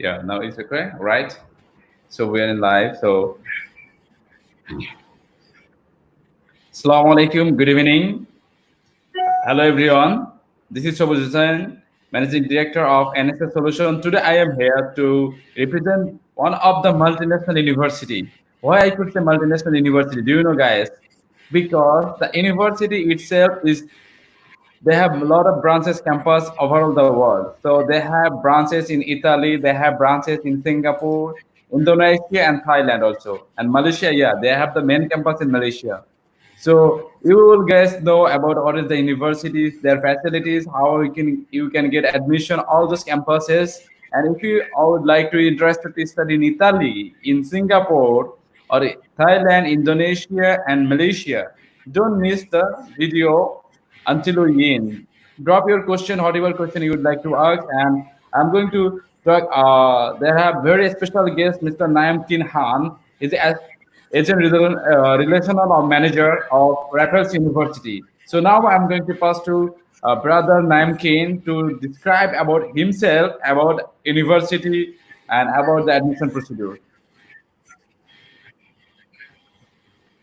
Yeah, now it's okay, right? So we are in live. So, Assalamu alaikum. Good evening. Hello, everyone. This is Shobuz Hussain, Managing Director of NSS Solution. Today, I am here to represent one of the multinational university. Why I could say multinational university? Do you know, guys? Because the university itself is they have a lot of branches campus over all the world. So they have branches in Italy, they have branches in Singapore, Indonesia, and Thailand also. And Malaysia, yeah, they have the main campus in Malaysia. So you will guys know about what is the universities, their facilities, how you can get admission, all those campuses. And if you would like to interested to study in Italy, in Singapore, or Thailand, Indonesia, and Malaysia, don't miss the video until we end. Drop your question, whatever question you would like to ask, and I'm going to talk. They have very special guest, Mr. Naim Kin Han. He's a agent relational or manager of Raffles University. So now I'm going to pass to brother Naim Kin to describe about himself, about university, and about the admission procedure.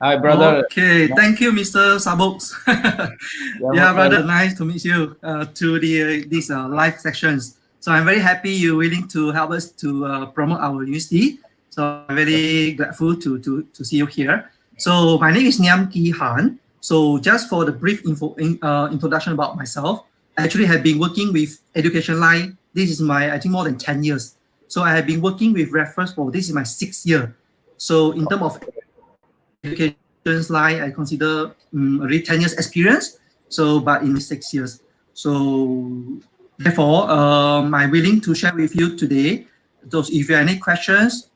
Hi, brother. Okay, thank you, Mr. Sabox. Yeah, Yeah, welcome. brother, nice to meet you to these live sections. So I'm very happy you're willing to help us to promote our university. So I'm very grateful to see you here. So my name is Niam Ki Han. So just for the brief introduction about myself, I actually have been working with education line. This is I think more than 10 years. So I have been working with Raffles for this is my 6th year. So in terms of education line, I consider already 10 years experience. So, but in 6 years. So, therefore, I'm willing to share with you today. Those, if you have any questions,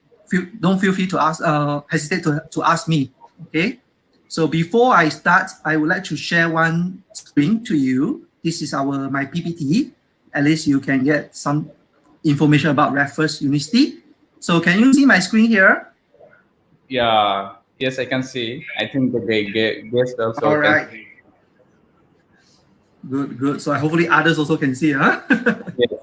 don't feel free to ask. Hesitate to ask me. Okay. So before I start, I would like to share one screen to you. This is my PPT. At least you can get some information about Raffles University. So can you see my screen here? Yeah. Yes, I can see. I think the guest also. All right. Good. So hopefully others also can see, huh?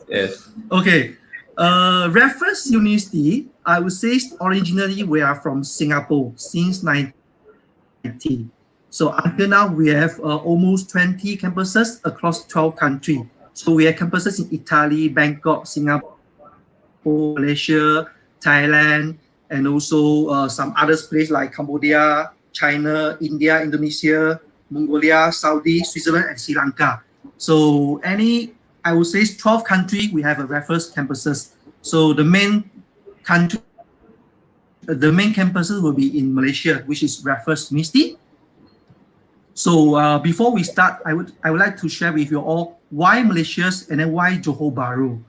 Yes. Okay. Raffles University, I would say originally we are from Singapore since 1990. So until now, we have almost 20 campuses across 12 countries. So we have campuses in Italy, Bangkok, Singapore, Malaysia, Thailand, and also some other places like Cambodia, China, India, Indonesia, Mongolia, Saudi, Switzerland, and Sri Lanka. So I would say 12 countries, we have a Raffles campuses. So the main campuses will be in Malaysia, which is Raffles University. So before we start, I would like to share with you all why Malaysia and then why Johor Bahru.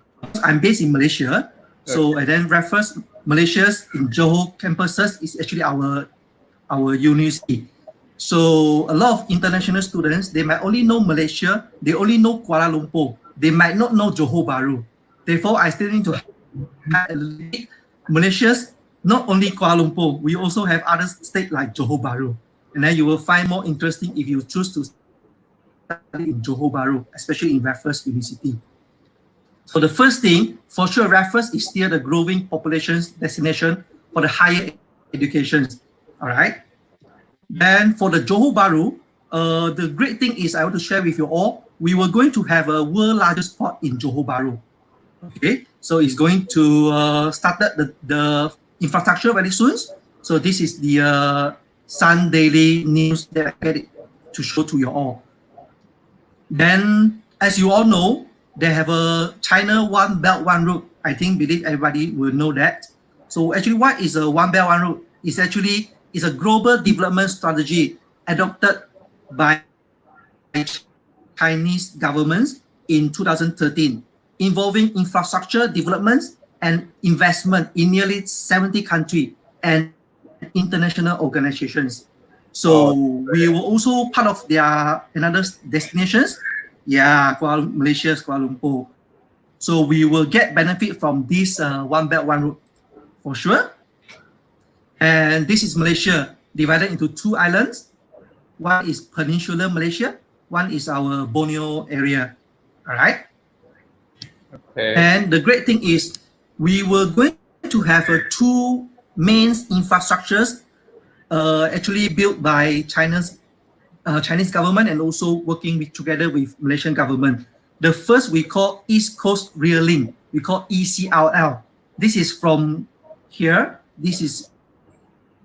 I'm based in Malaysia, so and then Raffles Malaysia's in Johor campuses is actually our university. So a lot of international students, they might only know Malaysia, they only know Kuala Lumpur, they might not know Johor Bahru. Therefore, I still need to highlight Malaysia's not only Kuala Lumpur, we also have other states like Johor Bahru. And then you will find more interesting if you choose to study in Johor Bahru, especially in Raffles University. So the first thing, for sure, Raffles is still the growing population destination for the higher education. All right. Then for the Johor Bahru, the great thing is I want to share with you all, we were going to have a world largest port in Johor Bahru. Okay, so it's going to start the infrastructure very soon. So this is the Sun Daily News that I get it to show to you all. Then, as you all know, they have a China One Belt One Road. I believe everybody will know that. So actually, what is a One Belt One Road? It's actually a global development strategy adopted by Chinese governments in 2013, involving infrastructure developments and investment in nearly 70 countries and international organizations. So we were also part of their another destinations. Yeah, Malaysia's Kuala Lumpur. So we will get benefit from this One Belt One Road for sure. And this is Malaysia divided into 2 islands. One is Peninsular Malaysia. One is our Borneo area. All right. Okay. And the great thing is we were going to have two main infrastructures actually built by Chinese government and also working together with Malaysian government. The first we call East Coast Rail Link, we call ECRL. This is from here. This is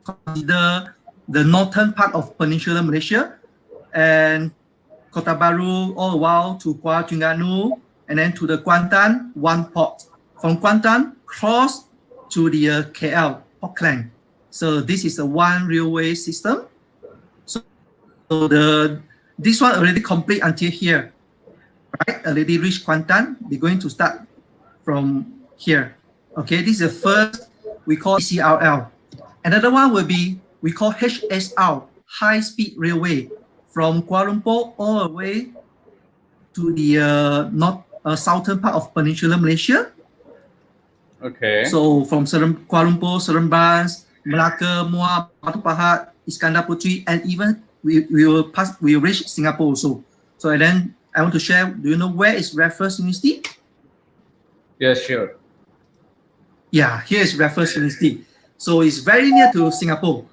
consider the northern part of Peninsular Malaysia and Kota Baru all the while to Kuala Terengganu and then to the Kuantan, one port. From Kuantan, cross to the KL, Auckland. So this is a one railway system. So this one already complete until here, right? Already reached Kuantan. They're going to start from here. Okay, this is the first we call ECRL. Another one will be we call HSR, High Speed Railway, from Kuala Lumpur all the way to the southern part of Peninsular Malaysia. Okay. So from Kuala Lumpur, Seremban, Melaka, Muar, Batu Pahat, Iskandar Puteri, and even we will reach Singapore also. So and then I want to share. Do you know where is Raffles University? Yes, sure. Yeah, here is Raffles University. So it's very near to Singapore.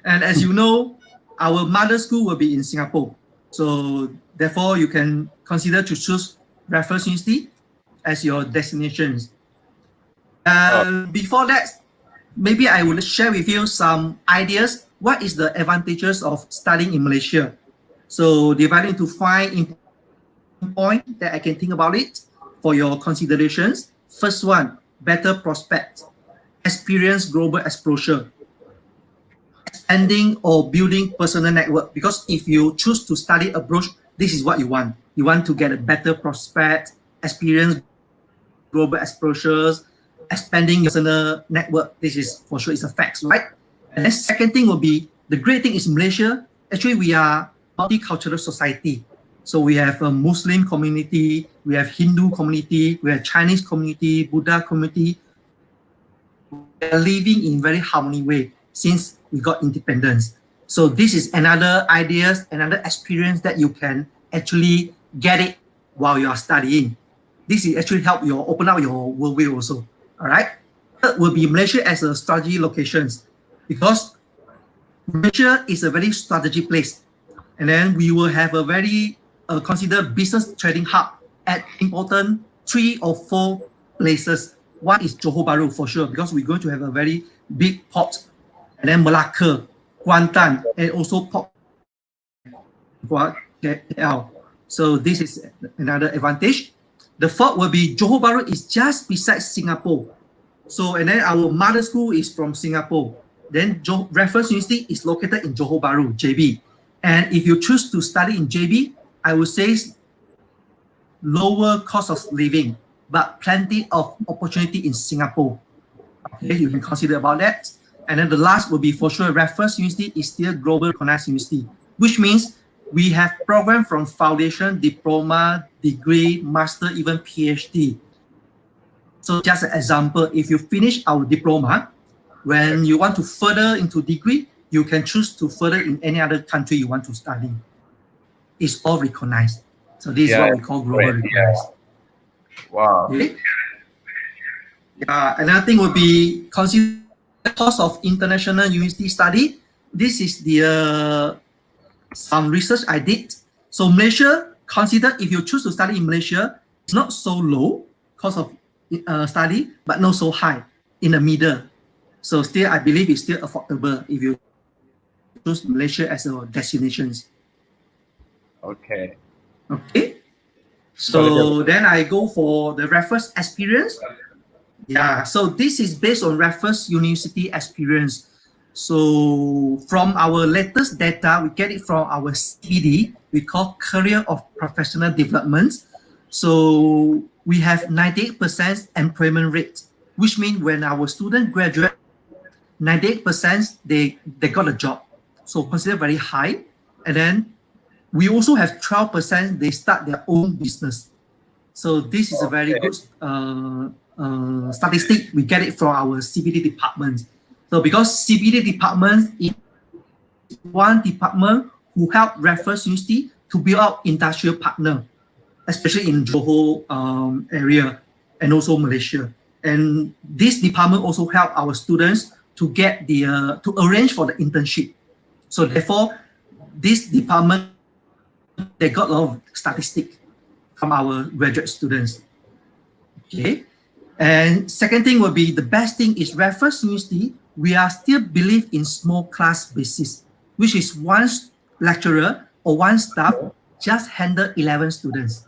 And as you know, our mother school will be in Singapore. So therefore, you can consider to choose Raffles University as your destinations. Before that, maybe I will share with you some ideas. What is the advantages of studying in Malaysia? So divided into 5 important points that I can think about it for your considerations. First one, better prospect, experience global exposure, expanding or building personal network. Because if you choose to study abroad, this is what you want. You want to get a better prospect, experience global exposures, expanding your personal network. This is for sure, it's a fact, right? And then second thing will be, the great thing is Malaysia, actually we are multicultural society. So we have a Muslim community, we have Hindu community, we have Chinese community, Buddha community. We are living in very harmony way since we got independence. So this is another ideas, another experience that you can actually get it while you are studying. This is actually help you open up your worldview also. All right. Third will be Malaysia as a strategy locations, because Malaysia is a very strategic place, and then we will have a very considered business trading hub at important 3 or 4 places. One is Johor Bahru for sure, because we're going to have a very big port, and then Melaka, Kuantan, and also port KL. So this is another advantage. The fourth will be Johor Bahru is just beside Singapore. So, and then our mother school is from Singapore. Then Raffles University is located in Johor Bahru, JB. And if you choose to study in JB, I would say lower cost of living, but plenty of opportunity in Singapore. Okay, you can consider about that. And then the last will be for sure, Raffles University is still global recognized university, which means we have program from foundation, diploma, degree, master, even PhD. So just an example, if you finish our diploma, when you want to further into degree, you can choose to further in any other country you want to study. It's all recognized. So this is what we call global recognized. Wow. Okay? Another thing would be consider the cost of international university study. This is the some research I did. So Malaysia, consider if you choose to study in Malaysia, it's not so low cost of study, but not so high, in the middle. So still, I believe it's still affordable if you choose Malaysia as a destinations. Okay. Okay. So then I go for the Raffles experience. Yeah, so this is based on Raffles University experience. So from our latest data, we get it from our CPD, we call Career of Professional Development. So we have 98% employment rate, which means when our student graduate, 98% they got a job. So consider very high. And then we also have 12% they start their own business. So this is a very good statistic. We get it from our CPD department. So because CPD department is one department who help Raffles University to build out industrial partner, especially in Johor area and also Malaysia. And this department also help our students to get the to arrange for the internship. So therefore, this department, they got a lot of statistics from our graduate students. Okay. And second thing will be the best thing is Raffles University, we are still believe in small class basis, which is one lecturer or one staff just handle 11 students.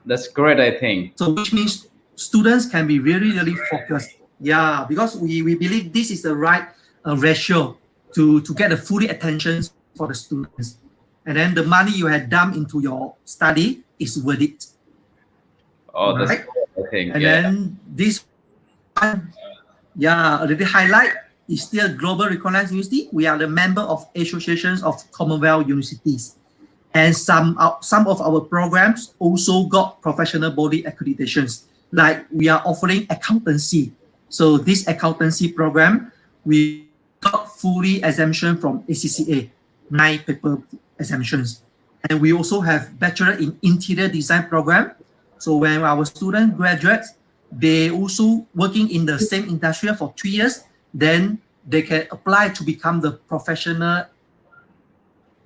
That's great, I think. So which means students can be really, really focused. Yeah, because we believe this is the right ratio to get the fully attention for the students. And then the money you had dumped into your study is worth it. Oh, that's right? great, I think. And then this one, yeah, already highlight is still global recognized university. We are the member of associations of Commonwealth universities. And some of our programs also got professional body accreditations. Like we are offering accountancy. So this accountancy program, we got fully exemption from ACCA, 9 paper exemptions. And we also have Bachelor in Interior Design program. So when our student graduates, they also working in the same industry for 3 years, then they can apply to become the professional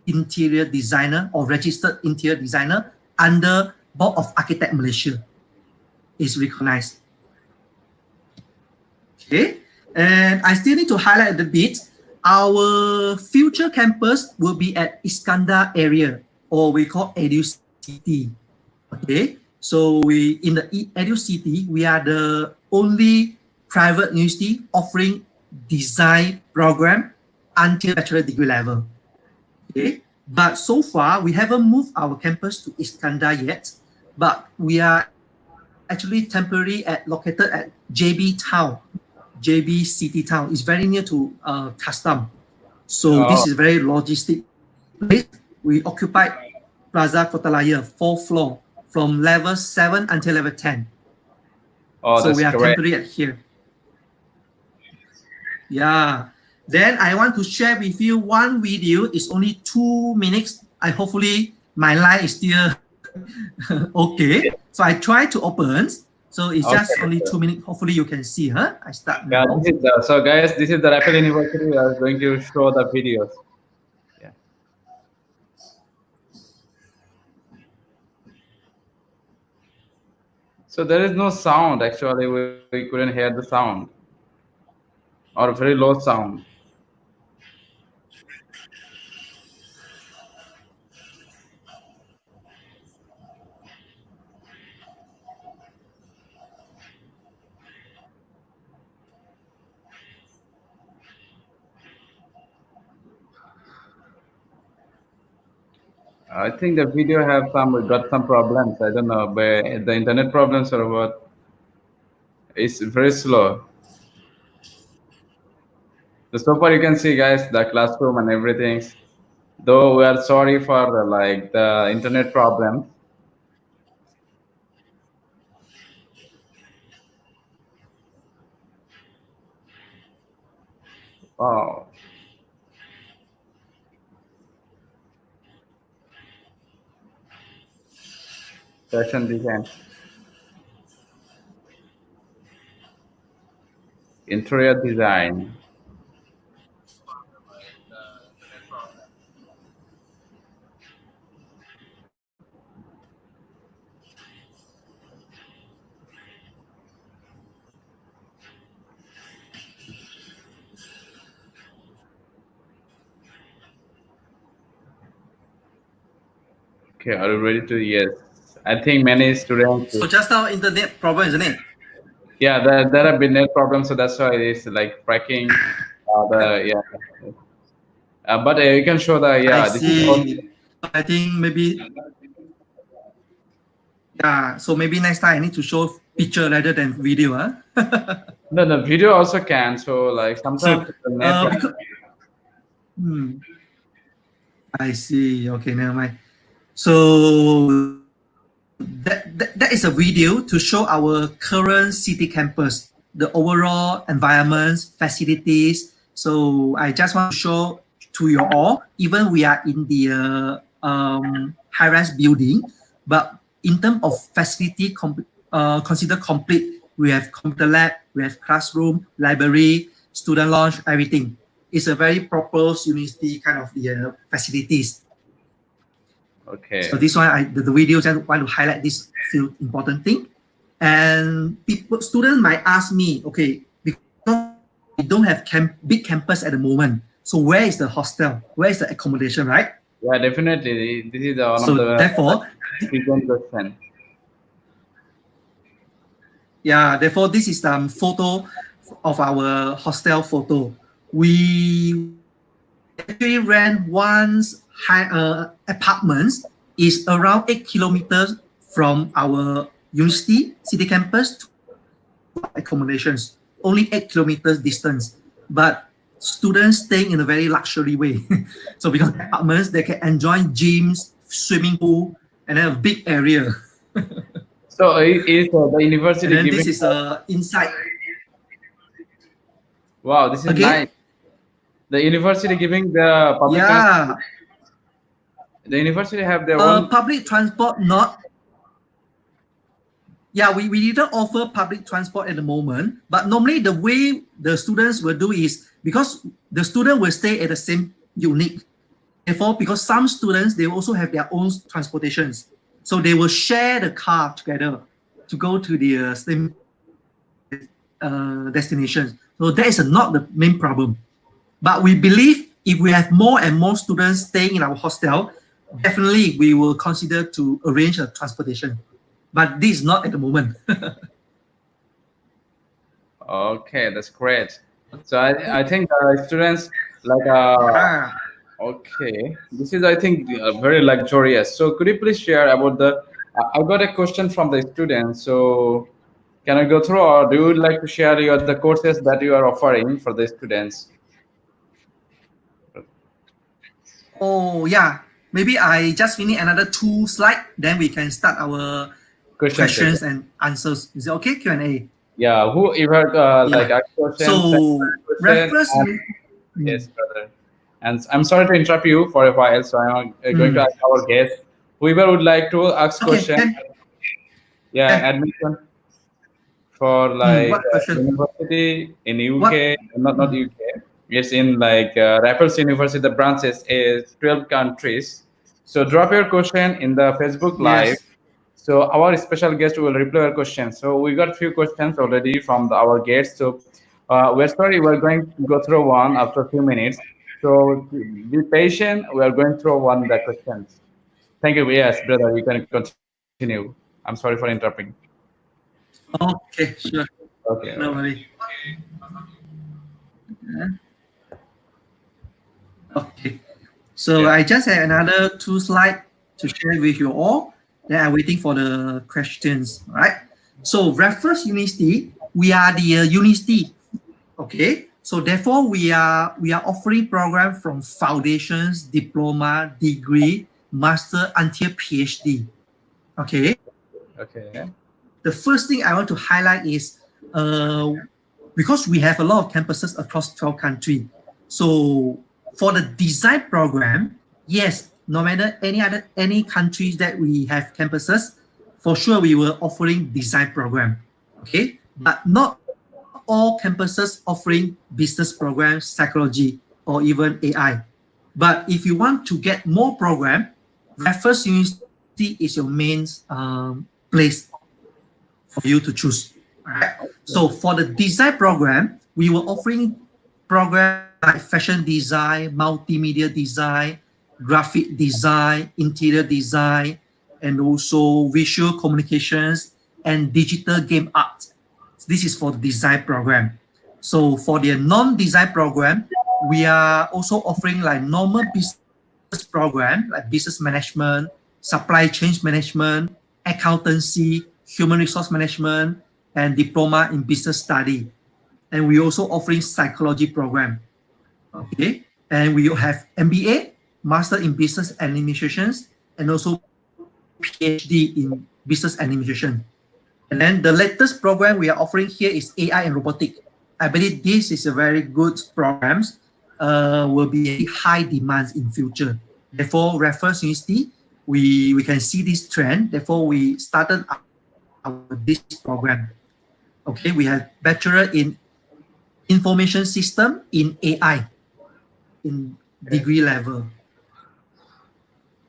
interior designer or registered interior designer under Board of Architect Malaysia. Is recognized. Okay, and I still need to highlight a bit. Our future campus will be at Iskandar area, or we call Edu City. Okay, so we in the Edu City, we are the only private university offering design program until bachelor degree level. Okay, but so far we haven't moved our campus to Iskandar yet, but we are actually temporarily located at JB Town, JB City Town. It's very near to Custom. So this is very logistic place. We occupy Plaza Kotalaya, 4th floor, from level 7 until level 10. Oh, so we are correct. temporary at here. Yeah. Then I want to share with you one video. It's only 2 minutes. Hopefully my line is still okay. So I try to open. So it's just only 2 minutes. Hopefully you can see, huh? I start now. Yeah, this is so guys, this is the Raffles University. We are going to show the videos. Yeah. So there is no sound. Actually, we couldn't hear the sound or very low sound. I think the video have got some problems. I don't know, but the internet problems or what. It's very slow. So far you can see, guys, the classroom and everything. Though we are sorry for like the internet problems. Wow. Fashion design. Interior design. Okay, are you ready to? Yes. I think many students. So just now internet problem, isn't it? Yeah, there have been net problems, so that's why it's like tracking. But you can show the I see. I think maybe. Yeah. So maybe next time I need to show picture rather than video, huh? No, the video also can. So like sometimes So, the net. because, I see. Okay, never mind. So that is a video to show our current city campus, the overall environments, facilities. So I just want to show to you all, even we are in the high-rise building, but in terms of facility, consider complete We have computer lab, we have classroom, library, student lounge, everything. It's a very proper university kind of the facilities. Okay. So this one, the videos I want to highlight this few important thing. And students might ask me, okay, because we don't have big campus at the moment. So where is the hostel? Where is the accommodation, right? Yeah, definitely. This is one So of the therefore, frequent question. yeah, therefore this is the photo of our hostel photo. We actually rent one's apartments is around 8 kilometers from our university city campus to accommodations, only 8 kilometers distance. But students staying in a very luxury way. So because apartments, they can enjoy gyms, swimming pool, and then a big area. So is the university And then giving? this is inside. Wow, this is Again? nice. The university giving the public transport. Yeah, The university have their own. public transport not. Yeah, we didn't offer public transport at the moment, but normally the way the students will do is because the student will stay at the same unit. Therefore, because some students, they also have their own transportations. So they will share the car together to go to the same destinations. So that is not the main problem. But we believe if we have more and more students staying in our hostel, definitely we will consider to arrange a transportation. But this is not at the moment. Okay, that's great. So I think students like okay, this is I think very luxurious. So could you please share about the? I got a question from the students. So can I go through, or do you like to share the courses that you are offering for the students? Oh yeah, maybe I just finish another 2 slides, then we can start our questions and answers. Is it okay? Q&A. Yeah, who ever like Yeah. ask questions? So Raffles. Yes, brother. And I'm sorry to interrupt you for a while. So I'm going to ask our guest. Whoever would like to ask Okay. questions. Yeah, admission for like What question? university in UK, not UK. It's in like Raffles University. The branches is 12 countries. So drop your question in the Facebook Live. Yes. So our special guest will reply your questions. So we got few questions already from our guests. So we're sorry, we're going to go through one after a few minutes. So be patient. We are going through one of the questions. Thank you. Yes, brother, you can continue. I'm sorry for interrupting. Okay, sure. Okay. No worry. Okay. So I just had another 2 slides to share with you all. Then I'm waiting for the questions. All right. So Raffles University, we are the university. Okay. So therefore, we are offering program from foundations, diploma, degree, master until PhD. Okay. Okay. The first thing I want to highlight is because we have a lot of campuses across 12 countries. So for the design program, yes, no matter any countries that we have campuses, for sure we were offering design program. Okay, but not all campuses offering business programs, psychology, or even AI. But if you want to get more program, Raffles University is your main place for you to choose. Right? So for the design program, we were offering programs like fashion design, multimedia design, graphic design, interior design, and also visual communications and digital game art. This is for the design program. So for the non-design program, we are also offering like normal business program like business management, supply chain management, accountancy, human resource management, and diploma in business study. And we also offering psychology program. Okay, and we have MBA, Master in Business Administrations, and also PhD in Business Administration. And then the latest program we are offering here is AI and Robotics. I believe this is a very good programs, will be high demands in future. Therefore, Raffles University, we can see this trend. Therefore, we started this program. Okay, we have Bachelor in Information System in AI in degree level.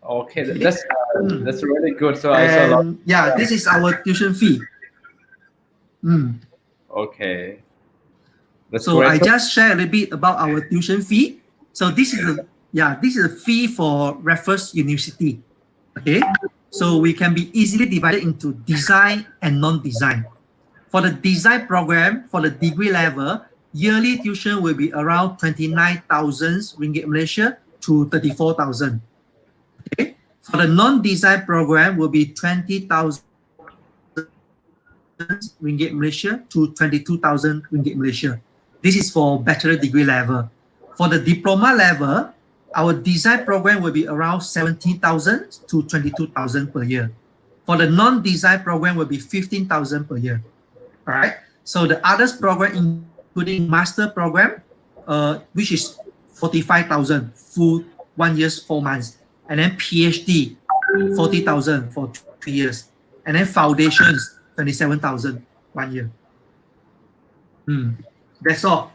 Okay, Okay. that's really good. So I saw a lot. And yeah, this is our tuition fee. Okay, that's So great. I So, just share a little bit about our tuition fee. So this is a fee for Raffles University. Okay, so we can be easily divided into design and non-design. For the design program, for the degree level, yearly tuition will be around 29,000 ringgit Malaysia to 34,000. Okay, for the non-design program will be 20,000 ringgit Malaysia to 22,000 ringgit Malaysia. This is for bachelor degree level. For the diploma level, our design program will be around 17,000 to 22,000 per year. For the non-design program will be 15,000 per year. All right. So the others program, including master program, which is 45,000 full 1 year 4 months, and then PhD 40,000 for 3 years, and then foundations 27,000 1 year. That's all.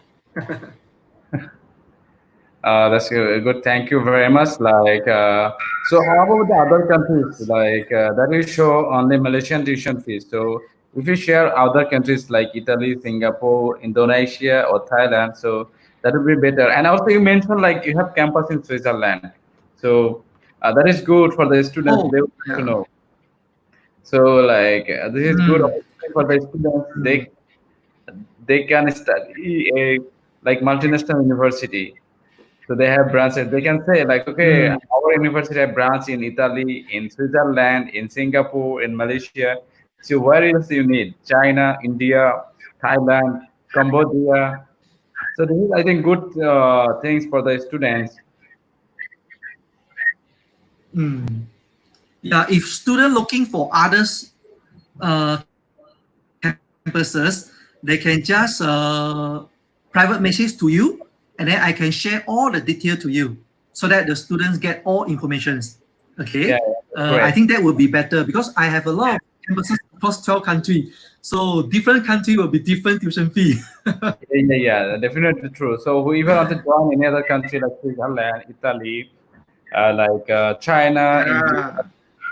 that's good. Thank you very much. So how about the other countries? That will show only Malaysian tuition fees. So if you share other countries like Italy, Singapore, Indonesia, or Thailand, so that would be better. And also you mentioned like you have campus in Switzerland. So that is good for the students. Oh, They would like to yeah. know. So this is good opportunity for the students. They can study a like multinational university. So they have branches. They can say like, okay, our university have branch in Italy, in Switzerland, in Singapore, in Malaysia. So where else you need? China, India, Thailand, Cambodia. So this is, I think, good things for the students. Yeah, if student looking for others campuses, they can just private message to you, and then I can share all the detail to you so that the students get all informations. Okay, Yeah, I great. think that would be better because I have a lot of campuses across 12 countries. So different country will be different tuition fee. Yeah, definitely true. So whoever want to join any other country like Switzerland, Italy, China, India, Yeah.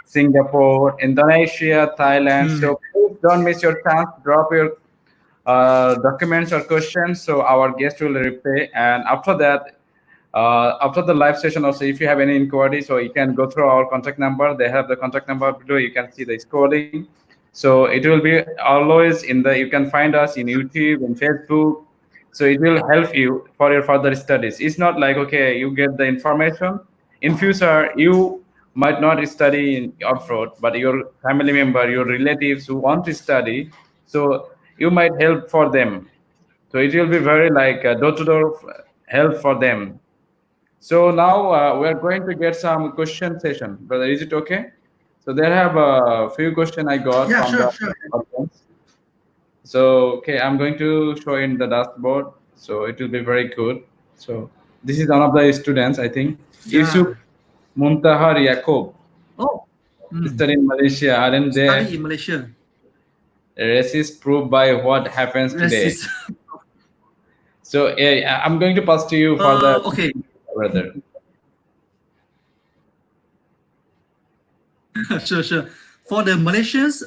Singapore, Indonesia, Thailand. So please don't miss your chance. Drop your documents or questions. So our guest will reply. And after that, after the live session, also if you have any inquiry, so you can go through our contact number. They have the contact number below. You can see the scrolling. So it will be always in the. You can find us in YouTube and Facebook. So it will help you for your further studies. It's not like okay, you get the information. In future, you might not study in abroad, but your family member, your relatives who want to study, so you might help for them. So it will be very like door-to-door help for them. So now we are going to get some question session. Brother, is it okay? So there have a few questions I got Yeah, from sure, the sure. audience. So okay, I'm going to show in the dashboard. So it will be very good. So this is one of the students, I think. Yusuf Yeah. Muntahar Yaakob, Oh, study in Malaysia, aren't study they? in Malaysia. Racist proved by what happens today. Racist. So I'm going to pass to you for the Okay. brother. Sure, sure. For the Malaysians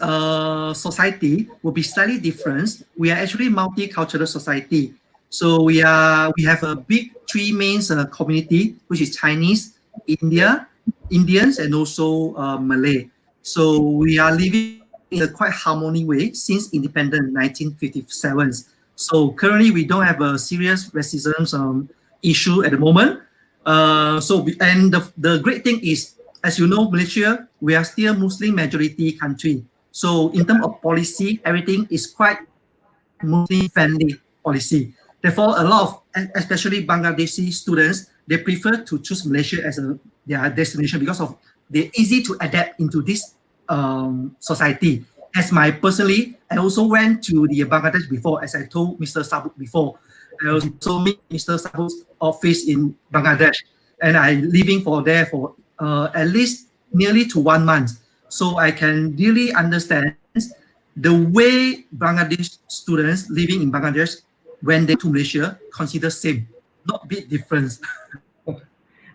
society will be slightly different. We are actually multicultural society. So we have a big three main community, which is Chinese, Indians, and also Malay. So we are living in a quite harmony way since independence 1957. So currently we don't have a serious racism issue at the moment. And the great thing is, as you know, Malaysia, we are still Muslim majority country. So in terms of policy, everything is quite Muslim friendly policy. Therefore, a lot of, especially Bangladeshi students, they prefer to choose Malaysia as their destination because of they're easy to adapt into this society. As my personally, I also went to the Bangladesh before, as I told Mr. Sabuk before. I also meet Mr. Sabuk's office in Bangladesh, and I living for there for at least nearly to 1 month. So I can really understand the way Bangladesh students living in Bangladesh, when they to Malaysia, consider same, not big difference.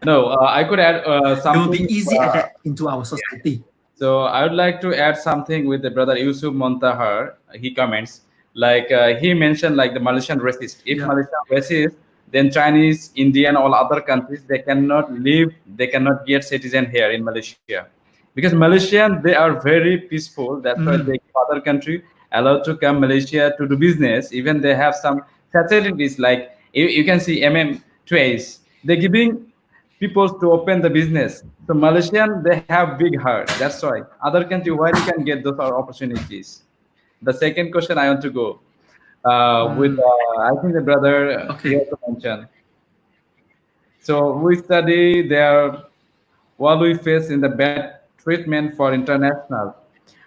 No, I could add It will be something. easy adapt into our society. So I would like to add something with the brother Yusuf Montahar. He comments like he mentioned like the Malaysian racist. If Yeah. Malaysian racist, then Chinese, Indian, all other countries they cannot live, they cannot get citizen here in Malaysia, because Malaysian they are very peaceful. That's why they give other country allowed to come Malaysia to do business. Even they have some facilities like you can see Twice. They're giving people to open the business. So Malaysian they have big heart. That's why other country where you can get those opportunities. The second question I want to go with I think the brother he Okay. also mentioned. So we study there what we face in the bad treatment for international.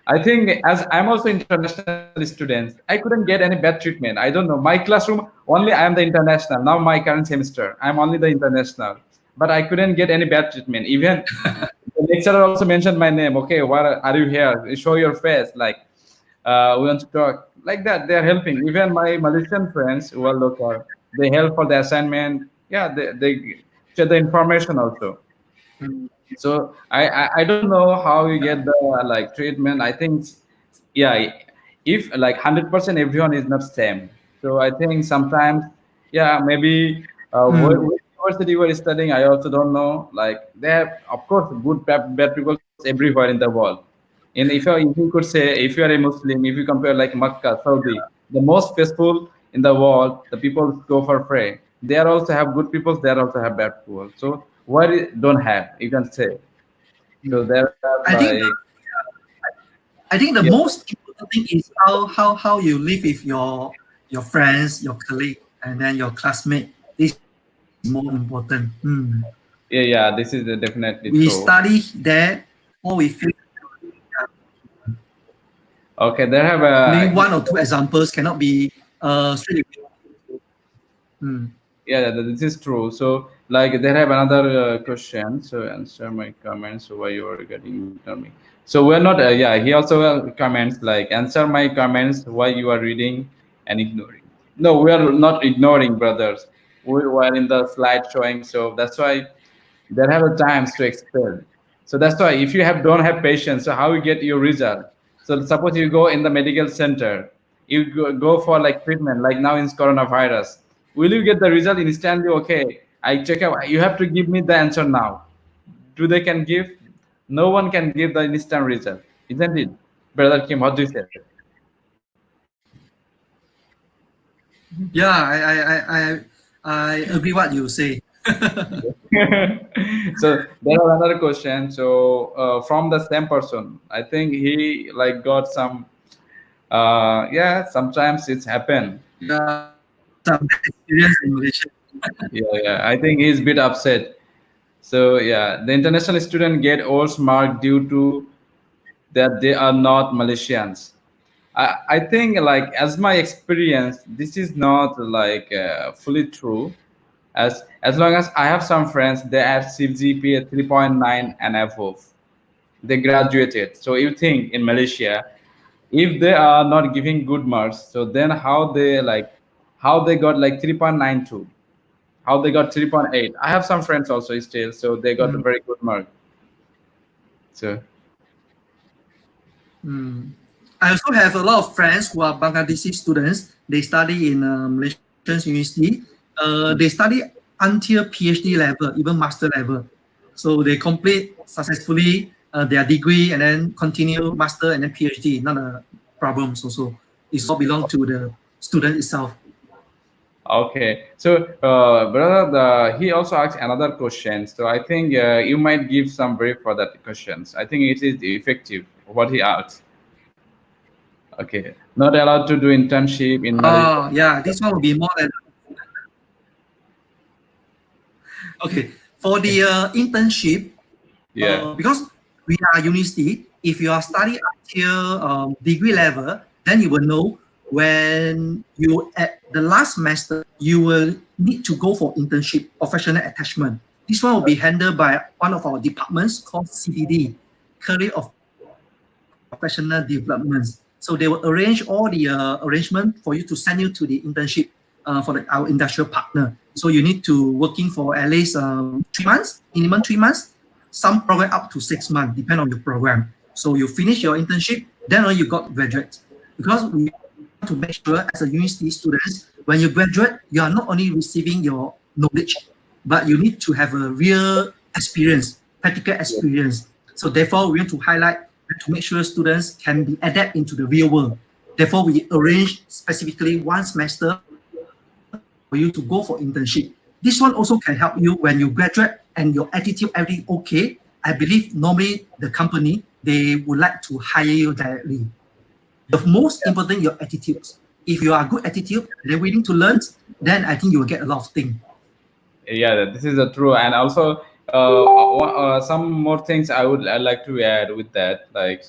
I think as I'm also international student, I couldn't get any bad treatment. I don't know. My classroom only I am the international. Now my current semester, I'm only the international. But I couldn't get any bad treatment. Even the lecturer also mentioned my name. Okay, why are you here? Show your face. Like we want to talk. Like that. They are helping. Even my Malaysian friends who are local, they help for the assignment. Yeah, they share the information also. So I don't know how you get the like treatment. I think yeah, if like 100% everyone is not same. So I think sometimes yeah maybe which university you are studying I also don't know. Like they have of course good bad people everywhere in the world. And if you could say if you are a Muslim, if you compare like Makkah, Saudi, the most peaceful in the world, the people go for pray. They are also have good people. They also have bad people. So what don't have you can say. So there are I think like the yeah most important thing is how you live with your friends, your colleague, and then your classmate. This is more important. yeah this is definitely We true. study there, or we feel Okay, there have maybe a one or two examples cannot be straight away. yeah, this is true. So, like, they have another question. So, answer my comments. So, why you are getting to me? So, we're not. Yeah, he also comments like, answer my comments. Why you are reading and ignoring? No, we are not ignoring, brothers. We were in the slide showing. So that's why there have a times to expel. So that's why if you have don't have patience, so how you get your result? So suppose you go in the medical center, you go for like treatment, like now in coronavirus. Will you get the result instantly? Okay, I check out. You have to give me the answer now. Do they can give? No one can give the instant result, isn't it, brother Kim? What do you say? Yeah, I agree what you say. So there are another question. So from the same person, I think he like got some. Yeah, sometimes it's happened. Yeah, some bad experience in Malaysia. Yeah. I think he's a bit upset. So yeah, the international student get worse mark due to that they are not Malaysians. I think like as my experience, this is not like fully true. As long as I have some friends, they have CGPA 3.9 and above. They graduated. So you think in Malaysia, if they are not giving good marks, so then how they got like 3.92, how they got 3.8. I have some friends also still, so they got a very good mark. So I also have a lot of friends who are Bangladeshi students. They study in Malaysian university. They study until PhD level, even master level. So they complete successfully their degree and then continue master and then PhD. Not a problem. Also, it's all belong to the student itself. okay, so brother, he also asked another question. So I think you might give some brief for that questions. I think it is effective what he asked. Okay, not allowed to do internship in Malaysia. Oh yeah, this one will be more than okay. For the internship, Yeah. because we are university, if you are studying until degree level, then you will know when you at the last semester, you will need to go for internship, professional attachment. This one will be handled by one of our departments called CPD, Career of Professional Development. So So they will arrange all the arrangement for you to send you to the internship for our industrial partner. So you need to working for at least 3 months, minimum 3 months. Some program up to 6 months, depend on your program. So you finish your internship, then you got graduate. Because we want to make sure as a university students, when you graduate, you are not only receiving your knowledge, but you need to have a real experience, practical experience. So therefore, we want to highlight to make sure students can be adapt into the real world. Therefore, we arrange specifically 1 semester for you to go for internship. This one also can help you when you graduate and your attitude, everything okay. I believe normally the company, they would like to hire you directly. The most important, your attitudes. If you are good attitude, they're willing to learn, then I think you will get a lot of things. Yeah, this is true. And also some more things I would like to add with that. Like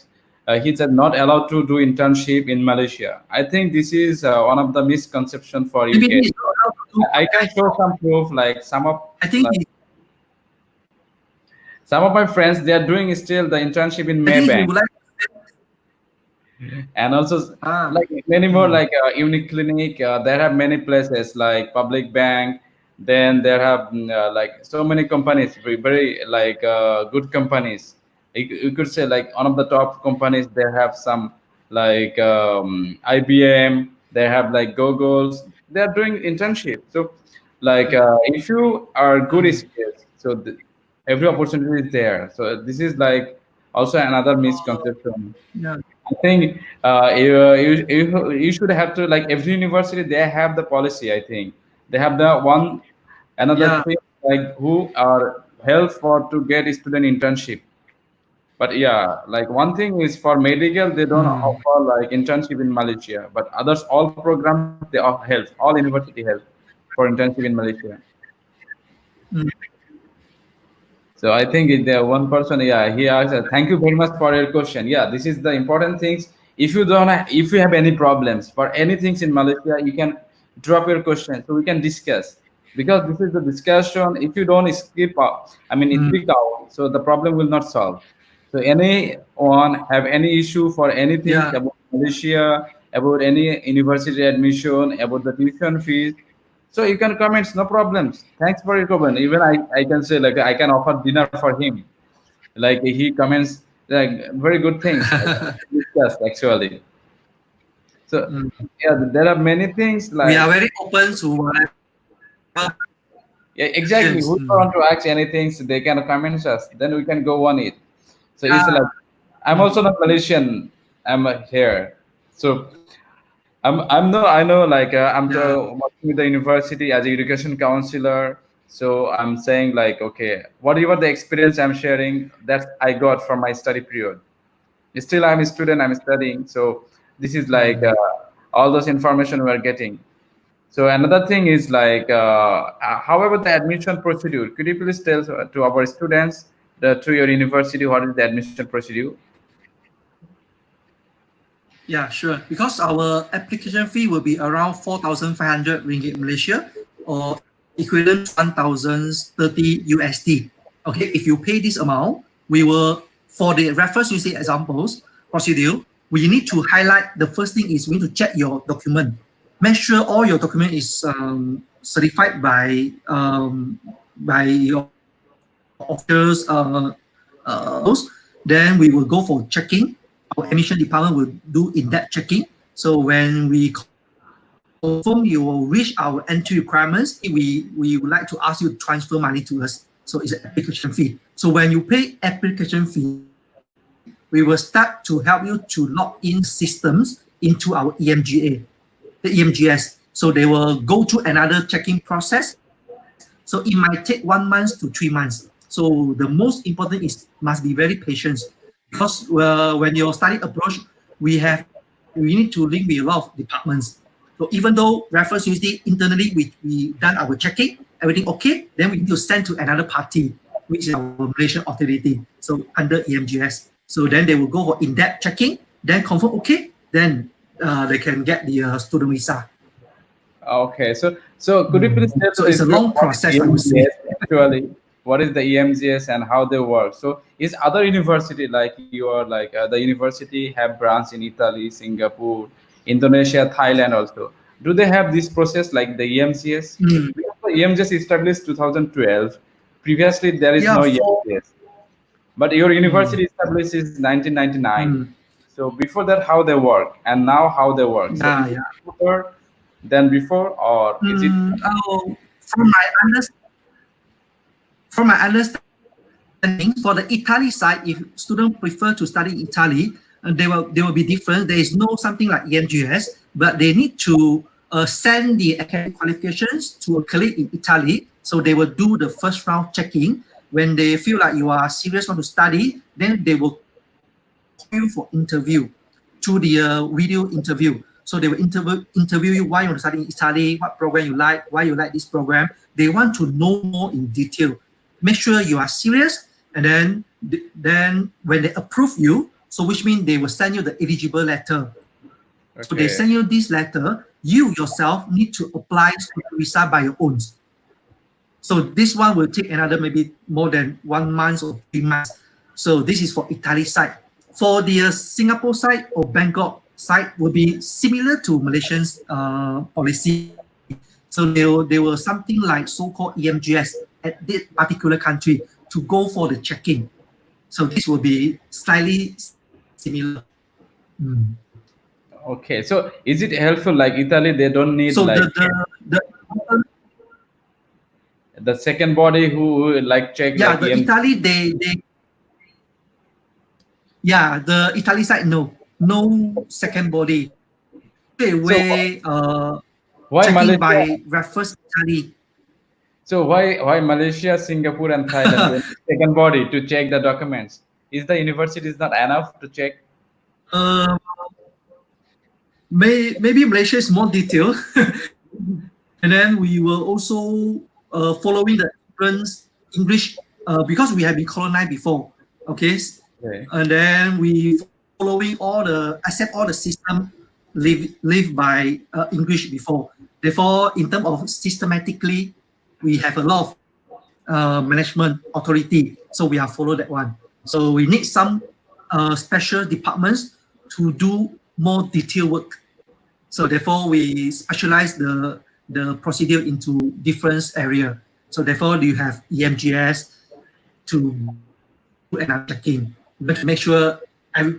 he said, not allowed to do internship in Malaysia. I think this is one of the misconception for Maybe UK. he's not allowed to do. I can show some proof. Like I think some of my friends, they are doing still the internship in I think he Maybank. would like. And also like many more like unique clinic, there have many places like public bank, then there have like so many companies, very like good companies. You could say like one of the top companies, they have some like IBM, they have like Google's, they are doing internship. So like if you are good skills, so every opportunity is there. So this is like also another misconception. Yeah. I think you should have to, like every university, they have the policy. I think they have the one another Yeah. thing like who are help for to get a student internship. But yeah, like one thing is for medical, they don't offer like internship in Malaysia. But others, all programs they all help, all university help for internship in Malaysia. So I think the one person, yeah, he asked, "Thank you very much for your question." Yeah, this is the important things. If you don't, if you have any problems for any things in Malaysia, you can drop your question so we can discuss. Because this is the discussion. If you don't skip out, I mean, speak out, so the problem will not solve. So anyone have any issue for anything Yeah. about Malaysia, about any university admission, about the tuition fees, so you can comment, no problems. Thanks for your comment. Even I can say like I can offer dinner for him. Like he comments like very good things. I can discuss actually. So yeah, there are many things We like are very open to whatever. yeah, exactly. Yes. Who want to ask anything, so they can comment us. Then we can go on it. So it's Yeah. like I'm also not Malaysian. I'm here. So I'm no I know like I'm Yeah. working with the university as a education counselor. So I'm saying like okay, whatever the experience I'm sharing that I got from my study period. Still I'm a student. I'm studying. So this is like all those information we're getting. So another thing is like, however, the admission procedure. Could you please tell to our students to your university what is the admission procedure? Yeah, sure. Because our application fee will be around 4,500 ringgit Malaysia or equivalent to 1,030 USD. Okay, if you pay this amount, we will, for the reference you see examples, procedure, we need to highlight the first thing is we need to check your document. Make sure all your document is certified by your officers, then we will go for checking. Our admission department will do in-depth checking. So when we confirm you will reach our entry requirements, we would like to ask you to transfer money to us. So it's an application fee. So when you pay application fee, we will start to help you to log in systems into our EMGA, the EMGS. So they will go through another checking process. So it might take 1 month to 3 months. So the most important is must be very patient because when your study approach, we need to link with a lot of departments. So even though Raffles University internally we done our checking, everything okay, then we need to send to another party, which is our Malaysian authority. So under EMGS. So then they will go for in-depth checking, then confirm okay, then they can get the student visa. Okay, so could you please tell So it's a long process, I would say. actually what is the EMGS and how they work. So is other university like you are like the university have branch in Italy, Singapore, Indonesia, Thailand also. Do they have this process like the EMGS? Mm. Because the EMGS established 2012. Previously there is Yeah, no for EMGS. But your mm, university established is 1999. mm, So before that, how they work, and now how they work. So is yeah, it yeah. better than before, or is it? From my understanding, for the Italy side, if students prefer to study in Italy, they will be different. There is no something like EMGS, but they need to send the academic qualifications to a colleague in Italy. So they will do the first round checking. When they feel like you are serious want to study, then they will call you for interview through the video interview. So they will interview you why you want to study in Italy, what program you like, why you like this program. They want to know more in detail. Make sure you are serious, and then when they approve you, so which means they will send you the eligible letter. So they send you this letter. You yourself need to apply student visa by your own. So this one will take another maybe more than 1 month or 3 months. So this is for Italy side. For the Singapore side or Bangkok side will be similar to Malaysian's policy. So they will something like so-called EMGS at this particular country to go for the checking. So this will be slightly similar. Mm. Okay, so is it helpful? Like Italy, they don't need So like the the second body who like check yeah, like the Italy they yeah, the Italy side no second body. Straight So away why checking Malaysia? by Raffles Italy. So why Malaysia, Singapore, and Thailand they need second body to check the documents? Is the university is not enough to check? uh, maybe Malaysia is more detailed, and then we will also following the different English because we have been colonized before. Okay, Okay. and then we following all the accept all the system live by English before. Therefore, in terms of systematically, we have a lot of management authority, so we have followed that one. So we need some special departments to do more detailed work. So therefore, we specialize the procedure into different area. So therefore, you have EMGS to do another checking, but to make sure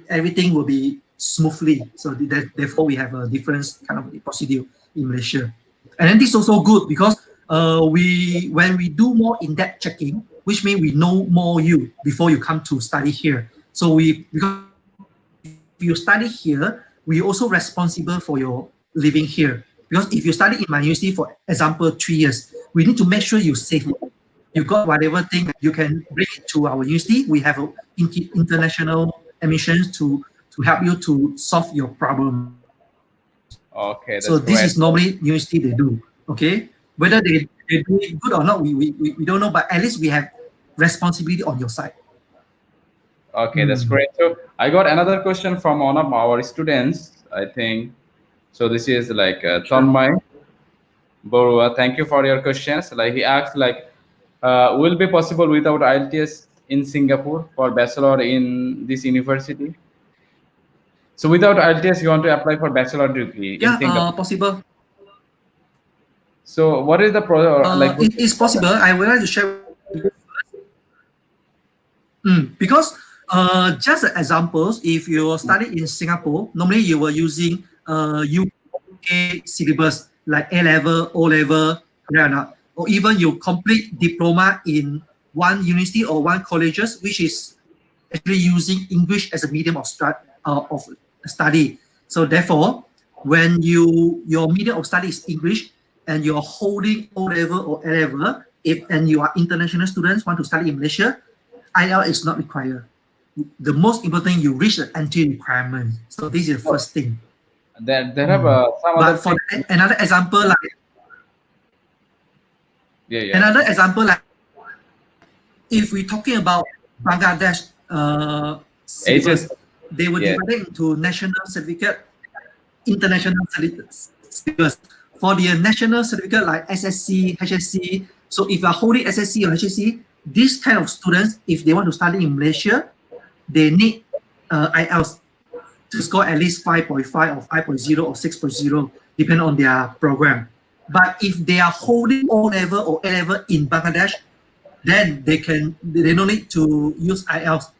everything will be smoothly. So therefore, we have a different kind of procedure in Malaysia. And then this is also good because when we do more in-depth checking, which means we know more you before you come to study here. So because if you study here, we also responsible for your living here. Because if you study in my university, for example, 3 years, we need to make sure you save it. You got whatever thing you can bring it to our university. We have international admissions to help you to solve your problem. Okay, that's So this great. is normally university they do. Okay, whether they do it good or not, we don't know. But at least we have responsibility on your side. Okay, that's great. So I got another question from one of our students, I think. So this is like Sure. Tonmai Borua. Thank you for your questions. Like he asked, like, will be possible without IELTS in Singapore for bachelor in this university? So without IELTS, you want to apply for bachelor degree in Yeah, Singapore. possible. So what is the like? It is possible. I would like to share because just as examples, if you study in Singapore, normally you were using UK syllabus like A level, O level, right or not? Or even you complete diploma in one university or one colleges, which is actually using English as a medium of study. So therefore, when your medium of study is English and you're holding O level or A level, and you are international students want to study in Malaysia, IELTS is not required. The most important thing, you reach the entry requirement. So this is the first thing. There have some But other for things. another example, like Yeah. another example, like if we're talking about Bangladesh syllabus, HS. they will Yeah. divide it into national certificate, international syllabus. For the national certificate like SSC, HSC, so if you are holding SSC or HSC, these kind of students, if they want to study in Malaysia, they need IELTS to score at least 5.5 or 5.0 or 6.0, depending on their program. But if they are holding O level or A level in Bangladesh, then they don't need to use IELTS.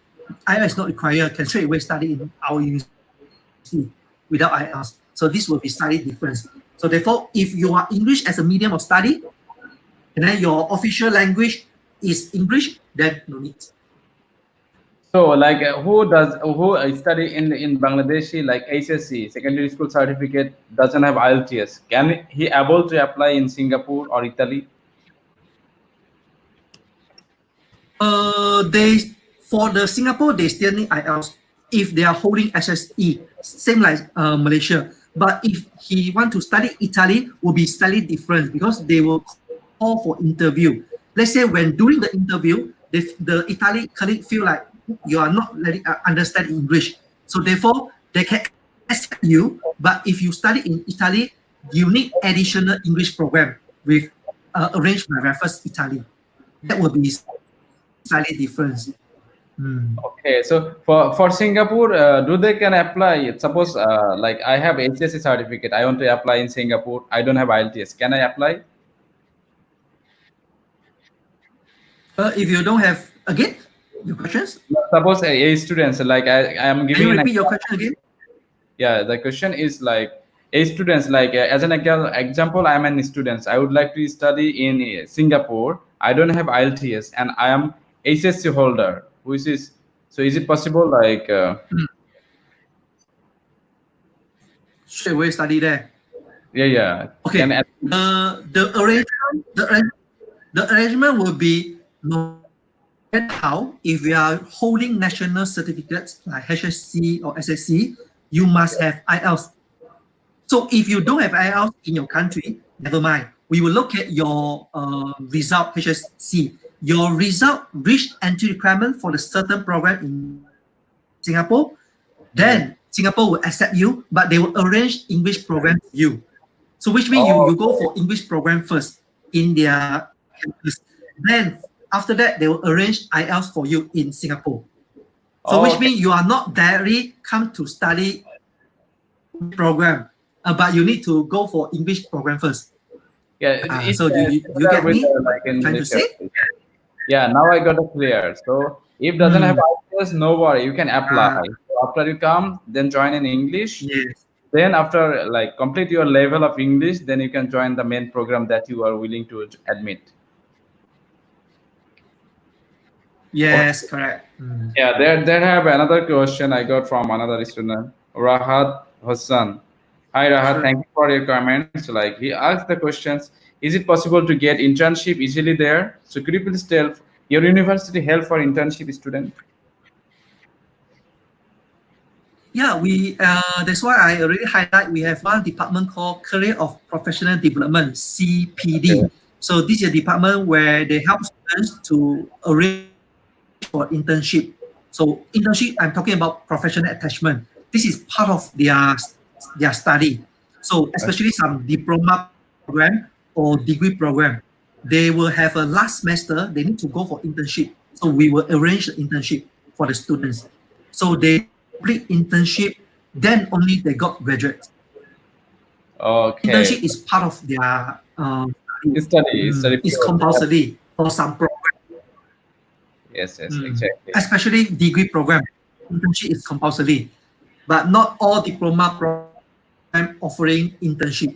IELTS is not required, can straight away study in our university without IELTS. So this will be slightly different. So therefore, if you are English as a medium of study, and then your official language is English, then no need. So like who study in Bangladeshi like HSC secondary school certificate doesn't have IELTS, can he able to apply in Singapore or Italy? They for the Singapore they still need IELTS if they are holding SSE, same like Malaysia. But if he want to study Italy, will be slightly different because they will call for interview. Let's say when doing the interview, the Italy colleague feel like you are not letting understand English, so therefore they can accept you. But if you study in Italy, you need additional English program with arranged by Raffles Italy. That will be slightly different. Okay, so for Singapore, do they can apply? Suppose like I have HSC certificate, I want to apply in Singapore. I don't have IELTS. Can I apply? If you don't have, again, your questions? Suppose a students like I am Can giving you an repeat your question again? yeah, the question is like a students like as an example, I am an student. I would like to study in Singapore. I don't have IELTS and I am HSC holder, which is so. Is it possible like? Straight away study there. Yeah. Okay. Can The arrangement will be no matter how, if you are holding national certificates like HSC or SSC, you must have IELTS. So if you don't have IELTS in your country, never mind. We will look at your result HSC. Your result reached entry requirement for the certain program in Singapore, then Singapore will accept you, but they will arrange English program for you. So which means you go for English program first in their campus. Then after that, they will arrange IELTS for you in Singapore. So which means you are not directly come to study program, but you need to go for English program first. Yeah. So you get me like in trying to say? Yeah, now I got it clear. So if doesn't have IELTS, no worry, you can apply. So after you come, then join in English. Yes. Then after like complete your level of English, then you can join the main program that you are willing to admit. Yes, correct. Yeah, there have another question I got from another student, Rahat Hassan. Hi Rahat, Sure. thank you for your comments. Like he asked the questions, is it possible to get internship easily there? So could you please tell your university help for internship student? Yeah, we that's why I already highlight we have one department called Career of Professional Development, CPD. So this is a department where they help students to arrange for internship. So internship, I'm talking about professional attachment. This is part of their study. So especially some diploma program or degree program, they will have a last semester, they need to go for internship. So we will arrange the internship for the students. So they complete internship, then only they got graduate. Okay. Internship is part of their study. It's compulsory for some program. Yes, exactly. Especially degree program, internship is compulsory, but not all diploma program offering internship.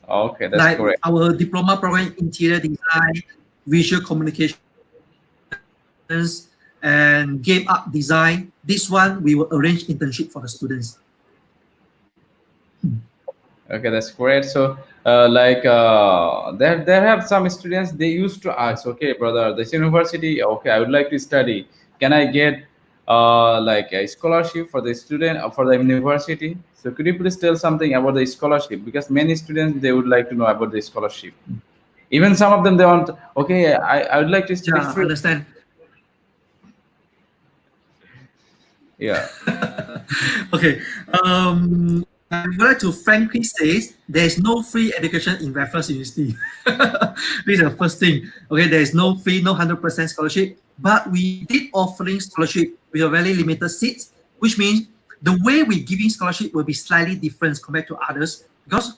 Okay, that's like correct. Our diploma program, interior design, visual communications, and game art design. This one we will arrange internship for the students. Okay, that's great. So there have some students, they used to ask, okay brother, this university, okay, I would like to study, can I get like a scholarship for the student for the university? So could you please tell something about the scholarship, because many students, they would like to know about the scholarship. Even some of them, they want, okay, I would like to study free. Understand. Yeah. Okay. I would like to frankly say there is no free education in Raffles University. This is the first thing. Okay, there is no free, no 100% scholarship, but we did offering scholarship with a very limited seats, which means the way we giving scholarship will be slightly different compared to others because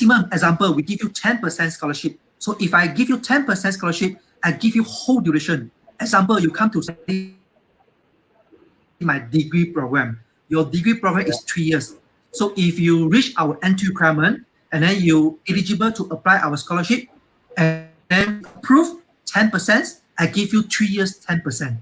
maximum example, we give you 10% scholarship. So if I give you 10% scholarship, I give you whole duration. Example, you come to study my degree program. Your degree program is 3 years. So if you reach our entry requirement and then you eligible to apply our scholarship and then approve 10%, I give you 3 years 10%.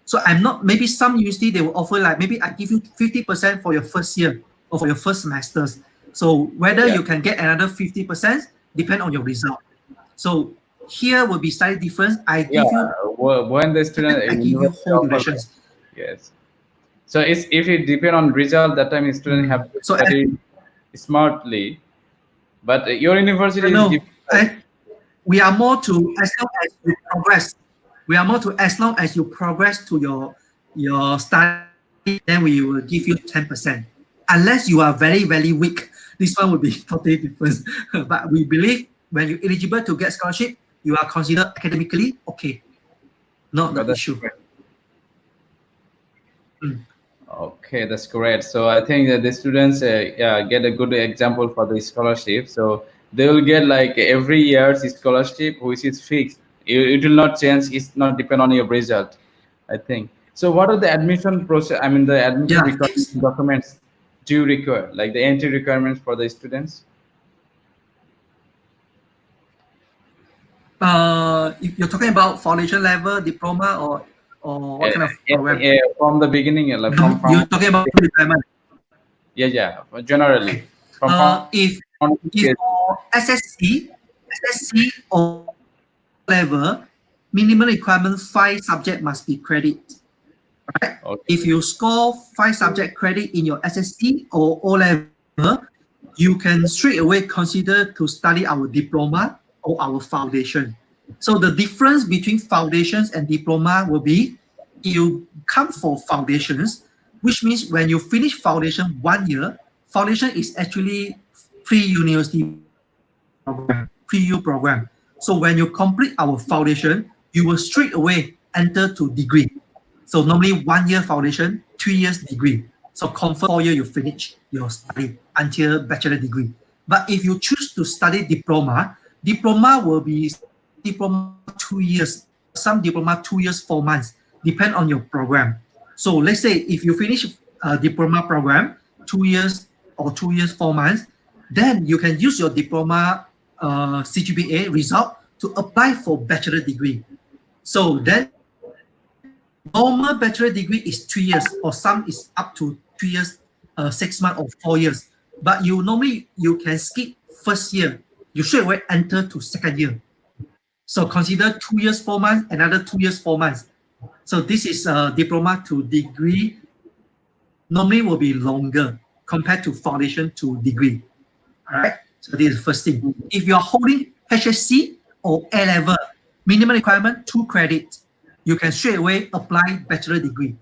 So I'm not, maybe some university they will offer like maybe I give you 50% for your first year or for your first semesters. So whether you can get another 50% depend on your result. So here will be slightly different. I give you when the student I give you whole durations. yes. So if it depend on result, that time student have to So study smartly. But your university is different. we are more to as long as you progress. We are more to as long as you progress to your study, then we will give you 10%. Unless you are very, very weak, this one will be totally different. But we believe when you're eligible to get scholarship, you are considered academically okay. Not the issue. Okay, that's great. So I think that the students get a good example for the scholarship. So they will get like every year's scholarship, which is fixed. It will not change. It's not depend on your result, I think. So what are the admission process? I mean, the admission documents do you require, like the entry requirements for the students? If you're talking about foundation level, diploma, or what kind of program? From the beginning, like from you're talking about requirement. Yeah, generally. If for SSC or level, minimum requirement 5 subject must be credit. Right? Okay. If you score 5 subject credit in your SSC or O level, you can straight away consider to study our diploma or our foundation. So the difference between foundations and diploma will be you come for foundations, which means when you finish foundation 1 year, foundation is actually pre-university program, pre-U program. So when you complete our foundation, you will straight away enter to degree. So normally 1 year foundation, 3 years degree. So confirm 4 year you finish your study until bachelor degree. But if you choose to study diploma, diploma will be diploma 2 years, some diploma 2 years, 4 months, depend on your program. So let's say if you finish a diploma program, 2 years or 2 years, 4 months, then you can use your diploma CGPA result to apply for bachelor degree. So then normal bachelor degree is 3 years, or some is up to 3 years, 6 months or 4 years. But you normally you can skip first year. You straight away enter to second year. So consider 2 years, 4 months, another 2 years, 4 months. So this is a diploma to degree. Normally will be longer compared to foundation to degree. All right. So this is the first thing. If you are holding HSC or A level, minimum requirement 2 credits, you can straight away apply bachelor degree.